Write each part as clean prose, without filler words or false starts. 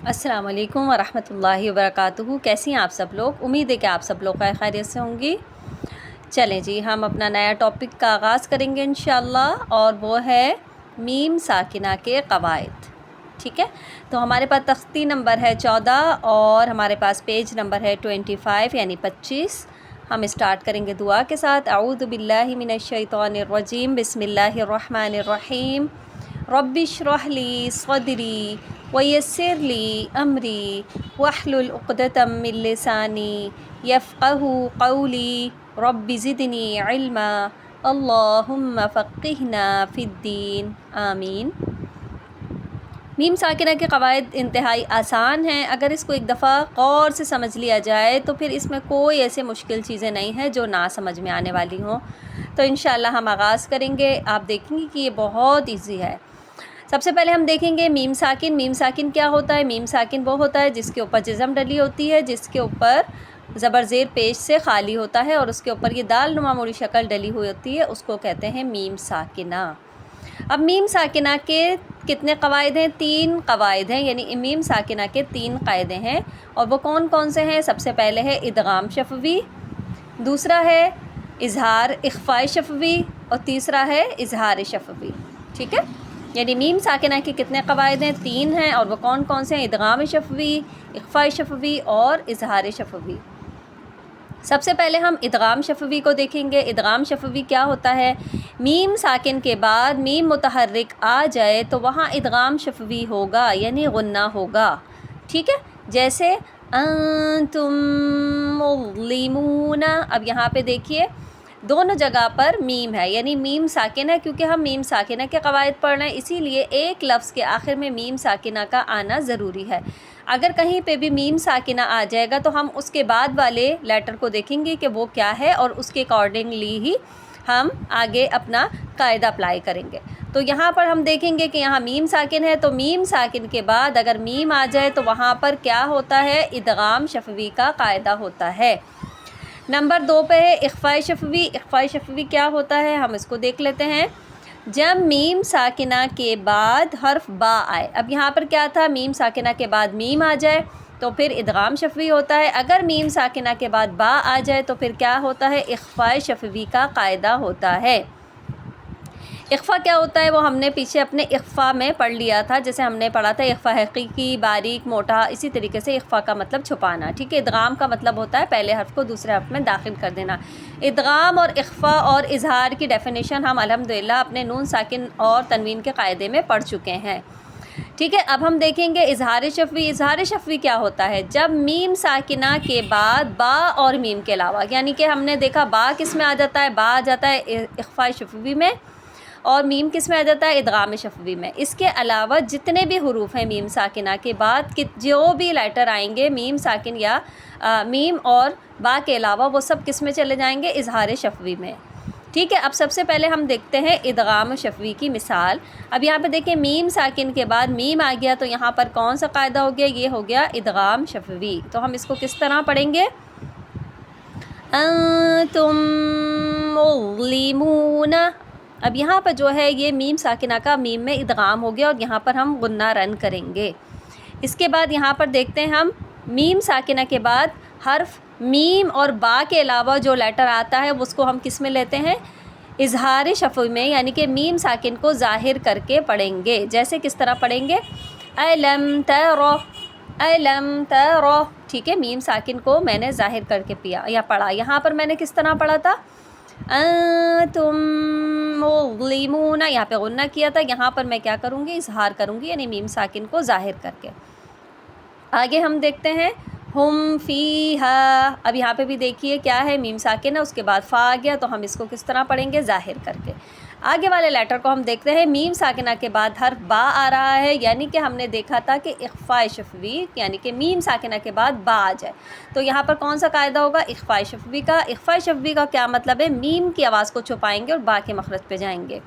السلام علیکم ورحمۃ اللہ وبرکاتہ۔ کیسی ہیں آپ سب لوگ؟ امید ہے کہ آپ سب لوگ خیریت سے ہوں گی۔ چلیں جی، ہم اپنا نیا ٹاپک کا آغاز کریں گے انشاءاللہ، اور وہ ہے میم ساکنہ کے قواعد۔ ٹھیک ہے، تو ہمارے پاس تختی نمبر ہے 14 اور ہمارے پاس پیج نمبر ہے 25 یعنی 25۔ ہم اسٹارٹ کریں گے دعا کے ساتھ۔ اعوذ باللہ من الشیطان الرجیم، بسم اللہ الرحمن الرحیم۔ رب اشرح لی صدری ویسر لی امری واحلل عقدۃ من لسانی یفقہوا قولی رب زدنی علما اللہم فقہنا فی الدین آمین۔ میم ساکنہ کے قواعد انتہائی آسان ہیں، اگر اس کو ایک دفعہ غور سے سمجھ لیا جائے تو پھر اس میں کوئی ایسے مشکل چیزیں نہیں ہیں جو نہ سمجھ میں آنے والی ہوں۔ تو انشاءاللہ ہم آغاز کریں گے، آپ دیکھیں گے کہ یہ بہت ایزی ہے۔ سب سے پہلے ہم دیکھیں گے میم ساکن۔ میم ساکن کیا ہوتا ہے؟ میم ساکن وہ ہوتا ہے جس کے اوپر جزم ڈلی ہوتی ہے، جس کے اوپر زبر زیر پیش سے خالی ہوتا ہے اور اس کے اوپر یہ دال نما موڑی شکل ڈلی ہوئی ہوتی ہے، اس کو کہتے ہیں میم ساکنہ۔ اب میم ساکنہ کے کتنے قواعد ہیں؟ 3 قواعد ہیں، یعنی میم ساکنہ کے 3 قاعدے ہیں، اور وہ کون کون سے ہیں؟ سب سے پہلے ہے ادغام شفوی، دوسرا ہے اظہار اخفاء شفوی، اور تیسرا ہے اظہار شفوی۔ ٹھیک ہے، یعنی میم ساکنہ کے کتنے قواعد ہیں؟ 3 ہیں، اور وہ کون کون سے ہیں؟ ادغام شفوی، اخفاء شفوی اور اظہار شفوی۔ سب سے پہلے ہم ادغام شفوی کو دیکھیں گے۔ ادغام شفوی کیا ہوتا ہے؟ میم ساکن کے بعد میم متحرک آ جائے تو وہاں ادغام شفوی ہوگا، یعنی غنہ ہوگا۔ ٹھیک ہے، جیسے انتم مظلمون، اب یہاں پہ دیکھیے دونوں جگہ پر میم ہے، یعنی میم ساکن ہے، کیونکہ ہم میم ساکنہ کے قواعد پڑھ رہے ہیں، اسی لیے ایک لفظ کے آخر میں میم ساکنہ کا آنا ضروری ہے۔ اگر کہیں پہ بھی میم ساکنہ آ جائے گا تو ہم اس کے بعد والے لیٹر کو دیکھیں گے کہ وہ کیا ہے، اور اس کے اکارڈنگلی ہی ہم آگے اپنا قاعدہ اپلائی کریں گے۔ تو یہاں پر ہم دیکھیں گے کہ یہاں میم ساکن ہے، تو میم ساکن کے بعد اگر میم آ جائے تو وہاں پر کیا ہوتا ہے؟ ادغام شفوی کا قاعدہ ہوتا ہے۔ نمبر 2 پہ ہے اخفاء شفوی۔ اخفاء شفوی کیا ہوتا ہے؟ ہم اس کو دیکھ لیتے ہیں۔ جب میم ساکنہ کے بعد حرف با آئے، اب یہاں پر کیا تھا؟ میم ساکنہ کے بعد میم آ جائے تو پھر ادغام شفوی ہوتا ہے، اگر میم ساکنہ کے بعد با آ جائے تو پھر کیا ہوتا ہے؟ اخفاء شفوی کا قاعدہ ہوتا ہے۔ اخفاء کیا ہوتا ہے وہ ہم نے پیچھے اپنے اخفاء میں پڑھ لیا تھا، جیسے ہم نے پڑھا تھا اخفاء حقیقی، باریک، موٹا، اسی طریقے سے اخفاء کا مطلب چھپانا۔ ٹھیک ہے، ادغام کا مطلب ہوتا ہے پہلے حرف کو دوسرے حرف میں داخل کر دینا۔ ادغام اور اخفاء اور اظہار کی ڈیفینیشن ہم الحمدللہ اپنے نون ساکن اور تنوین کے قاعدے میں پڑھ چکے ہیں۔ ٹھیک ہے، اب ہم دیکھیں گے اظہار شفوی۔ اظہار شفوی کیا ہوتا ہے؟ جب میم ساکنہ کے بعد با اور میم کے علاوہ، یعنی کہ ہم نے دیکھا با کس میں آ جاتا ہے؟ با آ جاتا ہے اخفاء شفوی میں، اور میم کس میں آ جاتا ہے؟ ادغام شفوی میں۔ اس کے علاوہ جتنے بھی حروف ہیں میم ساکنہ کے بعد، جو بھی لیٹر آئیں گے میم ساکن یا میم اور با کے علاوہ، وہ سب کس میں چلے جائیں گے؟ اظہار شفوی میں۔ ٹھیک ہے، اب سب سے پہلے ہم دیکھتے ہیں ادغام شفوی کی مثال۔ اب یہاں پہ دیکھیں میم ساکن کے بعد میم آ گیا، تو یہاں پر کون سا قاعدہ ہو گیا؟ یہ ہو گیا ادغام شفوی۔ تو ہم اس کو کس طرح پڑھیں گے؟ انتم مظلمون، اب یہاں پر جو ہے یہ میم ساکنہ کا میم میں ادغام ہو گیا، اور یہاں پر ہم غنہ رن کریں گے۔ اس کے بعد یہاں پر دیکھتے ہیں ہم میم ساکنہ کے بعد حرف میم اور با کے علاوہ جو لیٹر آتا ہے اس کو ہم کس میں لیتے ہیں؟ اظہار شفوی میں، یعنی کہ میم ساکن کو ظاہر کر کے پڑھیں گے۔ جیسے کس طرح پڑھیں گے؟ الم ترو، الم ترو۔ ٹھیک ہے، میم ساکن کو میں نے ظاہر کر کے پڑھا۔ یہاں پر میں نے کس طرح پڑھا تھا؟ انتم مظلمون، یہاں پہ غنہ کیا تھا، یہاں پر میں کیا کروں گی؟ اظہار کروں گی، یعنی میم ساکن کو ظاہر کر کے۔ آگے ہم دیکھتے ہیں ہم فیہا۔ اب یہاں پہ بھی دیکھیے کیا ہے؟ میم ساکن ہے، اس کے بعد فا آ گیا، تو ہم اس کو کس طرح پڑھیں گے؟ ظاہر کر کے۔ آگے والے لیٹر کو ہم دیکھتے ہیں میم ساکنہ کے بعد حرف با آ رہا ہے، یعنی کہ ہم نے دیکھا تھا کہ اخفاء شفوی، یعنی کہ میم ساکنہ کے بعد با آ جائے تو یہاں پر کون سا قاعدہ ہوگا؟ اخفاء شفوی کا۔ اخفاء شفوی کا کیا مطلب ہے؟ میم کی آواز کو چھپائیں گے اور با کے مخرج پہ جائیں گے۔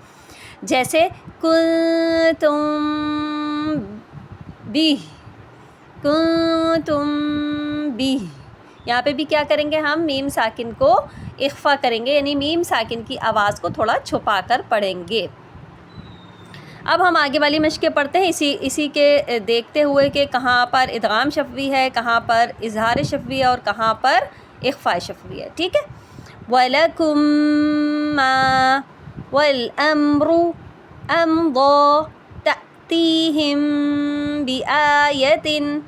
جیسے کنتم بی، کنتم بی، یہاں پہ بھی کیا کریں گے؟ ہم میم ساکن کو اخفاء کریں گے، یعنی میم ساکن کی آواز کو تھوڑا چھپا کر پڑھیں گے۔ اب ہم آگے والی مشقیں پڑھتے ہیں اسی کے دیکھتے ہوئے کہ کہاں پر ادغام شفوی ہے، کہاں پر اظہار شفوی ہے اور کہاں پر اخفاء شفوی ہے، ٹھیک ہے۔ وَلَكُمْ مَا وَالْأَمْرُ أَمْضَى تَأْتِيهِمْ بِآيَةٍ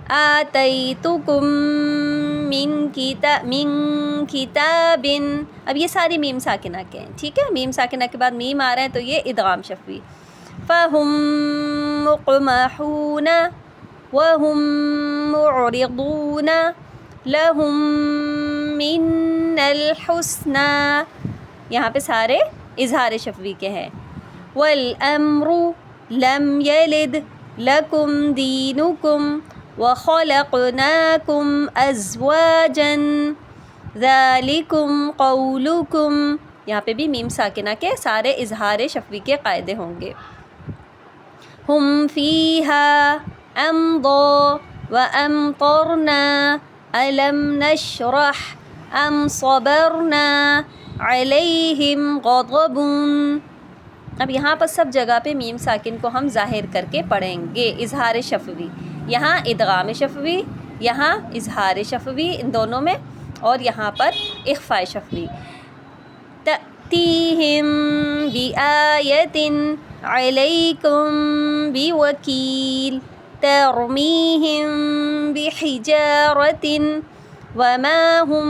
آتَيْتُكُم من کتاب۔ اب یہ ساری میم ساکنہ کے ہیں، ٹھیک ہے، میم ساکنہ کے بعد میم آ رہا ہے تو یہ ادغام شفوی۔ فَهُم مُقْمَحُونَ وَهُم مُعْرِضُونَ لَهُم مِّنَّ الْحُسْنَى، یہاں پہ سارے اظہار شفوی کے ہیں۔ وَالْأَمْرُ لَمْ يَلِدْ لَكُمْ دِينُكُمْ وَخَلَقْنَاكُمْ أَزْوَاجًا ذَلِكُمْ قَوْلُكُمْ، یہاں پہ بھی میم ساکنہ کے سارے اظہار شفوی کے قاعدے ہوں گے۔ ہم فِيهَا أَمْضَى وَأَمْطَرْنَا أَلَمْ نَشْرَحْ أَمْ صَبَرْنَا عَلَيْهِمْ غَضَبٌ۔ اب یہاں پر سب جگہ پہ میم ساکن کو ہم ظاہر کر کے پڑھیں گے، اظہار شفوی، یہاں ادغام شفوی، یہاں اظہار شفوی، ان دونوں میں، اور یہاں پر اخفاء شفوی۔ تَأْتِيهِمْ بِآيَةٍ عَلَيْكُمْ بِوَكِيلٍ تَرْمِيهِمْ بِحِجَارَةٍ وَمَا هُمْ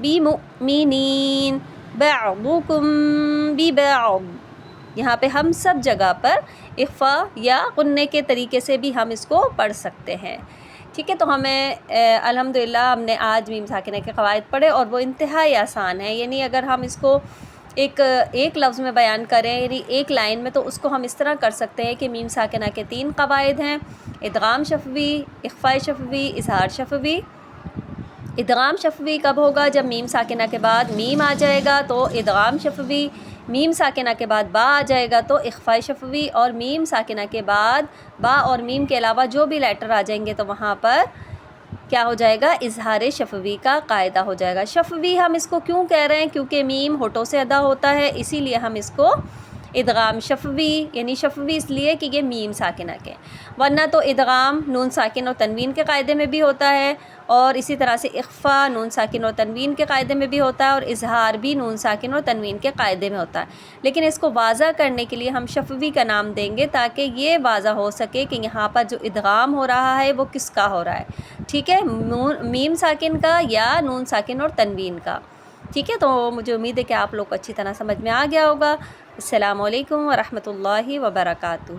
بِمُؤْمِنِينَ بَعْضُكُمْ بِبَعْضٍ، یہاں پہ ہم سب جگہ پر اخفاء یا غنّے کے طریقے سے بھی ہم اس کو پڑھ سکتے ہیں، ٹھیک ہے۔ تو ہمیں الحمدللہ ہم نے آج میم ساکنہ کے قواعد پڑھے اور وہ انتہائی آسان ہے، یعنی اگر ہم اس کو ایک لفظ میں بیان کریں، یعنی ایک لائن میں، تو اس کو ہم اس طرح کر سکتے ہیں کہ میم ساکنہ کے 3 قواعد ہیں: ادغام شفوی، اخفاء شفوی، اظہار شفوی۔ ادغام شفوی کب ہوگا؟ جب میم ساکنہ کے بعد میم آ جائے گا تو ادغام شفوی، میم ساکنہ کے بعد با آ جائے گا تو اخفاء شفوی، اور میم ساکنہ کے بعد با اور میم کے علاوہ جو بھی لیٹر آ جائیں گے تو وہاں پر کیا ہو جائے گا؟ اظہار شفوی کا قاعدہ ہو جائے گا۔ شفوی ہم اس کو کیوں کہہ رہے ہیں؟ کیونکہ میم ہونٹوں سے ادا ہوتا ہے، اسی لیے ہم اس کو ادغام شفوی، یعنی شفوی اس لیے کہ یہ میم ساکنہ کے، ورنہ تو ادغام نون ساکن اور تنوین کے قاعدے میں بھی ہوتا ہے، اور اسی طرح سے اخفاء نون ساکن اور تنوین کے قاعدے میں بھی ہوتا ہے، اور اظہار بھی نون ساکن اور تنوین کے قاعدے میں ہوتا ہے، لیکن اس کو واضح کرنے کے لیے ہم شفوی کا نام دیں گے تاکہ یہ واضح ہو سکے کہ یہاں پر جو ادغام ہو رہا ہے وہ کس کا ہو رہا ہے، ٹھیک ہے، میم ساکن کا یا نون ساکن اور تنوین کا، ٹھیک ہے۔ تو مجھے امید ہے کہ آپ لوگ کو اچھی طرح سمجھ میں آ گیا ہوگا۔ السلام علیکم ورحمۃ اللہ وبرکاتہ۔